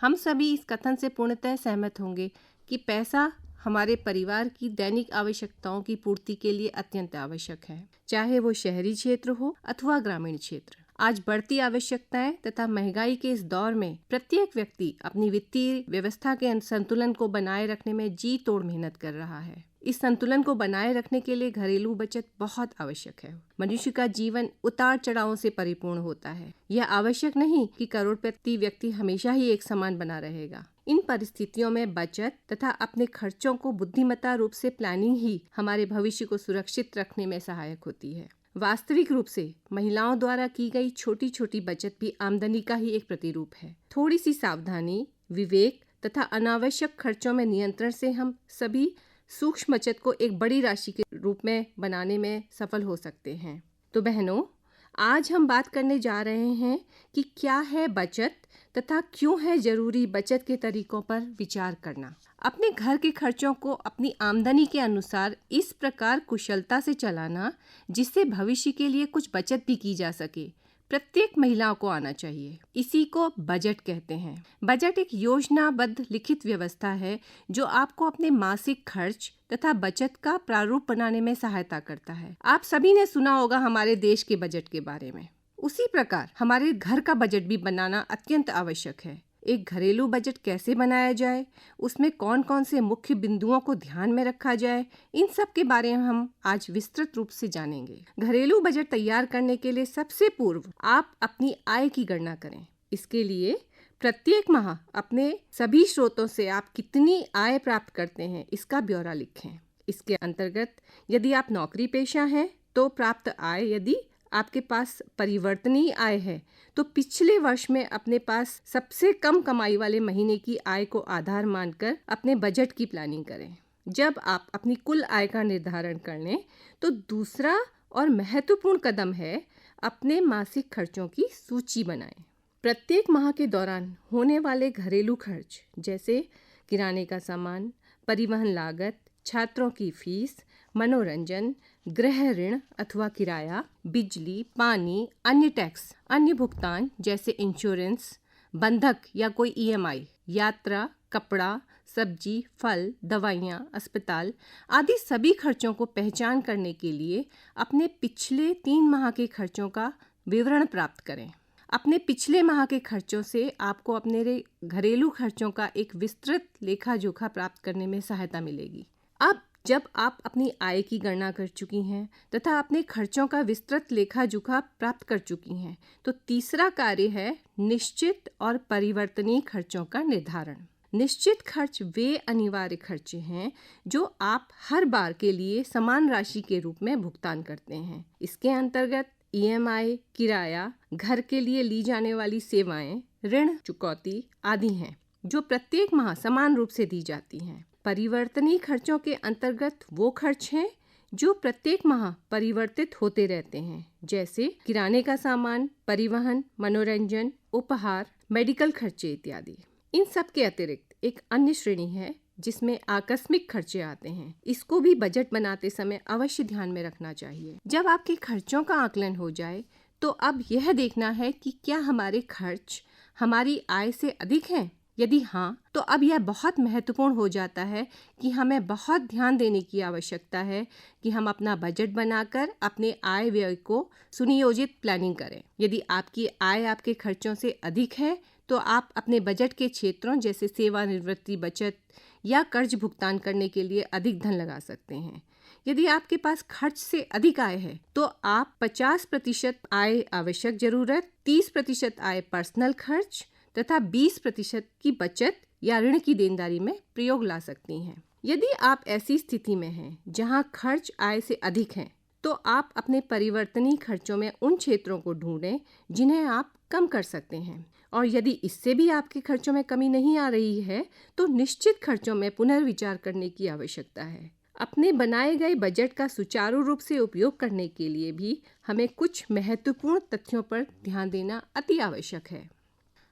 हम सभी इस कथन से पूर्णतः सहमत होंगे कि पैसा हमारे परिवार की दैनिक आवश्यकताओं की पूर्ति के लिए अत्यंत आवश्यक है, चाहे वो शहरी क्षेत्र हो अथवा ग्रामीण क्षेत्र। आज बढ़ती आवश्यकताएं तथा महंगाई के इस दौर में प्रत्येक व्यक्ति अपनी वित्तीय व्यवस्था के संतुलन को बनाए रखने में जी तोड़ मेहनत कर रहा है। इस संतुलन को बनाए रखने के लिए घरेलू बचत बहुत आवश्यक है। मनुष्य का जीवन उतार चढ़ावों से परिपूर्ण होता है। यह आवश्यक नहीं कि करोड़पति व्यक्ति हमेशा ही एक समान बना रहेगा। इन परिस्थितियों में बचत तथा अपने खर्चों को बुद्धिमत्ता रूप से प्लानिंग ही हमारे भविष्य को सुरक्षित रखने में सहायक होती है। वास्तविक रूप से महिलाओं द्वारा की गई छोटी छोटी बचत भी आमदनी का ही एक प्रतिरूप है। थोड़ी सी सावधानी, विवेक तथा अनावश्यक खर्चों में नियंत्रण से हम सभी सूक्ष्म बचत को एक बड़ी राशि के रूप में बनाने में सफल हो सकते हैं। तो बहनों, आज हम बात करने जा रहे हैं कि क्या है बचत तथा क्यों है जरूरी बचत के तरीकों पर विचार करना। अपने घर के खर्चों को अपनी आमदनी के अनुसार इस प्रकार कुशलता से चलाना जिससे भविष्य के लिए कुछ बचत भी की जा सके, प्रत्येक महिलाओं को आना चाहिए। इसी को बजट कहते हैं। बजट एक योजनाबद्ध लिखित व्यवस्था है जो आपको अपने मासिक खर्च तथा बचत का प्रारूप बनाने में सहायता करता है। आप सभी ने सुना होगा हमारे देश के बजट के बारे में। उसी प्रकार हमारे घर का बजट भी बनाना अत्यंत आवश्यक है। एक घरेलू बजट कैसे बनाया जाए, उसमें कौन कौन से मुख्य बिंदुओं को ध्यान में रखा जाए, इन सब के बारे में हम आज विस्तृत रूप से जानेंगे। घरेलू बजट तैयार करने के लिए सबसे पूर्व आप अपनी आय की गणना करें। इसके लिए प्रत्येक माह अपने सभी स्रोतों से आप कितनी आय प्राप्त करते हैं इसका ब्यौरा लिखें। इसके अंतर्गत यदि आप नौकरी पेशा हैं तो प्राप्त आय, यदि आपके पास परिवर्तनीय आय है तो पिछले वर्ष में अपने पास सबसे कम कमाई वाले महीने की आय को आधार मानकर अपने बजट की प्लानिंग करें। जब आप अपनी कुल आय का निर्धारण कर लें तो दूसरा और महत्वपूर्ण कदम है अपने मासिक खर्चों की सूची बनाएं। प्रत्येक माह के दौरान होने वाले घरेलू खर्च जैसे किराने का सामान, परिवहन लागत, छात्रों की फीस, मनोरंजन, गृह ऋण अथवा किराया, बिजली, पानी, अन्य टैक्स, अन्य भुगतान जैसे इंश्योरेंस, बंधक या कोई ईएमआई, यात्रा, कपड़ा, सब्जी, फल, दवाइयाँ, अस्पताल आदि सभी खर्चों को पहचान करने के लिए अपने पिछले 3 माह के खर्चों का विवरण प्राप्त करें। अपने पिछले माह के खर्चों से आपको अपने घरेलू खर्चों का एक विस्तृत लेखा जोखा प्राप्त करने में सहायता मिलेगी। अब जब आप अपनी आय की गणना कर चुकी हैं तथा अपने खर्चों का विस्तृत लेखा जोखा प्राप्त कर चुकी हैं तो तीसरा कार्य है निश्चित और परिवर्तनीय खर्चों का निर्धारण। निश्चित खर्च वे अनिवार्य खर्चे हैं जो आप हर बार के लिए समान राशि के रूप में भुगतान करते हैं। इसके अंतर्गत ईएमआई, किराया, घर के लिए ली जाने वाली सेवाएं, ऋण चुकौती आदि हैं जो प्रत्येक माह समान रूप से दी जाती हैं। परिवर्तनीय खर्चों के अंतर्गत वो खर्च हैं जो प्रत्येक माह परिवर्तित होते रहते हैं, जैसे किराने का सामान, परिवहन, मनोरंजन, उपहार, मेडिकल खर्चे इत्यादि। इन सब के अतिरिक्त एक अन्य श्रेणी है जिसमें आकस्मिक खर्चे आते हैं। इसको भी बजट बनाते समय अवश्य ध्यान में रखना चाहिए। जब आपके खर्चों का आकलन हो जाए तो अब यह देखना है कि क्या हमारे खर्च हमारी आय से अधिक हैं। यदि हाँ, तो अब यह बहुत महत्वपूर्ण हो जाता है कि हमें बहुत ध्यान देने की आवश्यकता है कि हम अपना बजट बनाकर अपने आय व्यय को सुनियोजित प्लानिंग करें। यदि आपकी आय आपके खर्चों से अधिक है तो आप अपने बजट के क्षेत्रों जैसे सेवानिवृत्ति बचत या कर्ज भुगतान करने के लिए अधिक धन लगा सकते हैं। यदि आपके पास खर्च से अधिक आय है तो आप 50% आय आवश्यक जरूरत, 30% आय पर्सनल खर्च तथा 20% की बचत या ऋण की देनदारी में प्रयोग ला सकती हैं। यदि आप ऐसी स्थिति में हैं जहां खर्च आय से अधिक हैं तो आप अपने परिवर्तनीय खर्चों में उन क्षेत्रों को ढूंढें जिन्हें आप कम कर सकते हैं, और यदि इससे भी आपके खर्चों में कमी नहीं आ रही है तो निश्चित खर्चों में पुनर्विचार करने की आवश्यकता है। अपने बनाए गए बजट का सुचारू रूप से उपयोग करने के लिए भी हमें कुछ महत्वपूर्ण तथ्यों पर ध्यान देना अति आवश्यक है।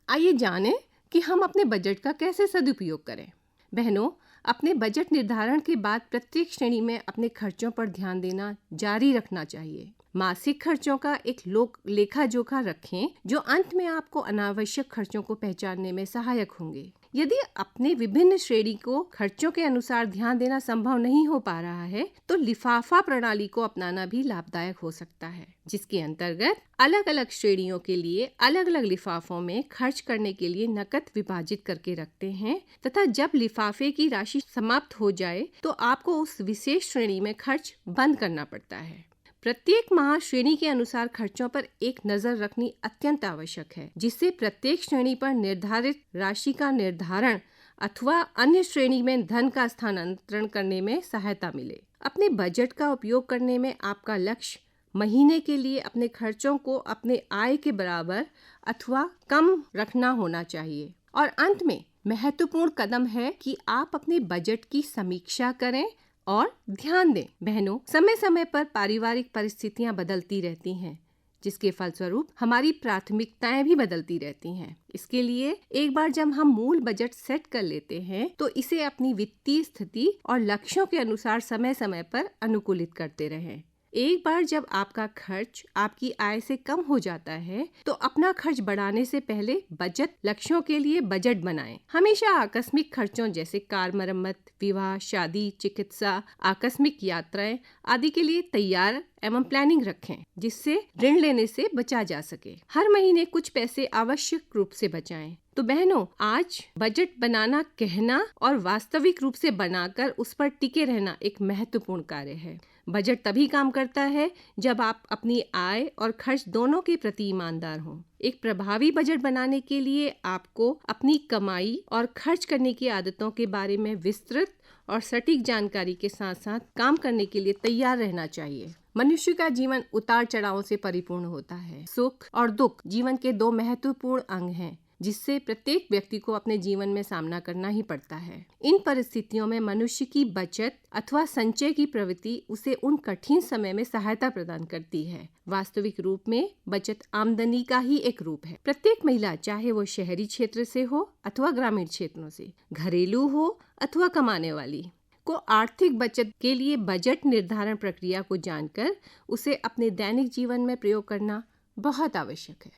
आइए जानें कि हम अपने बजट का कैसे सदुपयोग करें। बहनों, अपने बजट निर्धारण के बाद प्रत्येक श्रेणी में अपने खर्चों पर ध्यान देना जारी रखना चाहिए। मासिक खर्चों का एक लेखा जोखा रखें जो अंत में आपको अनावश्यक खर्चों को पहचानने में सहायक होंगे। यदि अपने विभिन्न श्रेणी को खर्चों के अनुसार ध्यान देना संभव नहीं हो पा रहा है तो लिफाफा प्रणाली को अपनाना भी लाभदायक हो सकता है, जिसके अंतर्गत अलग अलग श्रेणियों के लिए अलग अलग लिफाफों में खर्च करने के लिए नकद विभाजित करके रखते हैं तथा जब लिफाफे की राशि समाप्त हो जाए तो आपको उस विशेष श्रेणी में खर्च बंद करना पड़ता है। प्रत्येक माह श्रेणी के अनुसार खर्चों पर एक नजर रखनी अत्यंत आवश्यक है, जिससे प्रत्येक श्रेणी पर निर्धारित राशि का निर्धारण अथवा अन्य श्रेणी में धन का स्थानांतरण करने में सहायता मिले। अपने बजट का उपयोग करने में आपका लक्ष्य महीने के लिए अपने खर्चों को अपने आय के बराबर अथवा कम रखना होना चाहिए। और अंत में महत्वपूर्ण कदम है कि आप अपने बजट की समीक्षा करें और ध्यान दें। बहनों, समय समय पर पारिवारिक परिस्थितियां बदलती रहती हैं, जिसके फलस्वरूप हमारी प्राथमिकताएं भी बदलती रहती हैं। इसके लिए एक बार जब हम मूल बजट सेट कर लेते हैं तो इसे अपनी वित्तीय स्थिति और लक्ष्यों के अनुसार समय समय पर अनुकूलित करते रहें। एक बार जब आपका खर्च आपकी आय से कम हो जाता है तो अपना खर्च बढ़ाने से पहले बचत लक्ष्यों के लिए बजट बनाएं। हमेशा आकस्मिक खर्चों जैसे कार मरम्मत, विवाह, शादी, चिकित्सा, आकस्मिक यात्राएं आदि के लिए तैयार एवं प्लानिंग रखें, जिससे ऋण लेने से बचा जा सके। हर महीने कुछ पैसे आवश्यक रूप से बचाएं। तो बहनों, आज बजट बनाना कहना और वास्तविक रूप से बनाकर उस पर टिके रहना एक महत्वपूर्ण कार्य है। बजट तभी काम करता है जब आप अपनी आय और खर्च दोनों के प्रति ईमानदार हों। एक प्रभावी बजट बनाने के लिए आपको अपनी कमाई और खर्च करने की आदतों के बारे में विस्तृत और सटीक जानकारी के साथ साथ काम करने के लिए तैयार रहना चाहिए। मनुष्य का जीवन उतार चढ़ावों से परिपूर्ण होता है। सुख और दुख जीवन के दो महत्वपूर्ण अंग हैं, जिससे प्रत्येक व्यक्ति को अपने जीवन में सामना करना ही पड़ता है। इन परिस्थितियों में मनुष्य की बचत अथवा संचय की प्रवृत्ति उसे उन कठिन समय में सहायता प्रदान करती है। वास्तविक रूप में बचत आमदनी का ही एक रूप है। प्रत्येक महिला, चाहे वो शहरी क्षेत्र से हो अथवा ग्रामीण क्षेत्रों से, घरेलू हो अथवा कमाने वाली, को आर्थिक बचत के लिए बजट निर्धारण प्रक्रिया को जानकर उसे अपने दैनिक जीवन में प्रयोग करना बहुत आवश्यक है।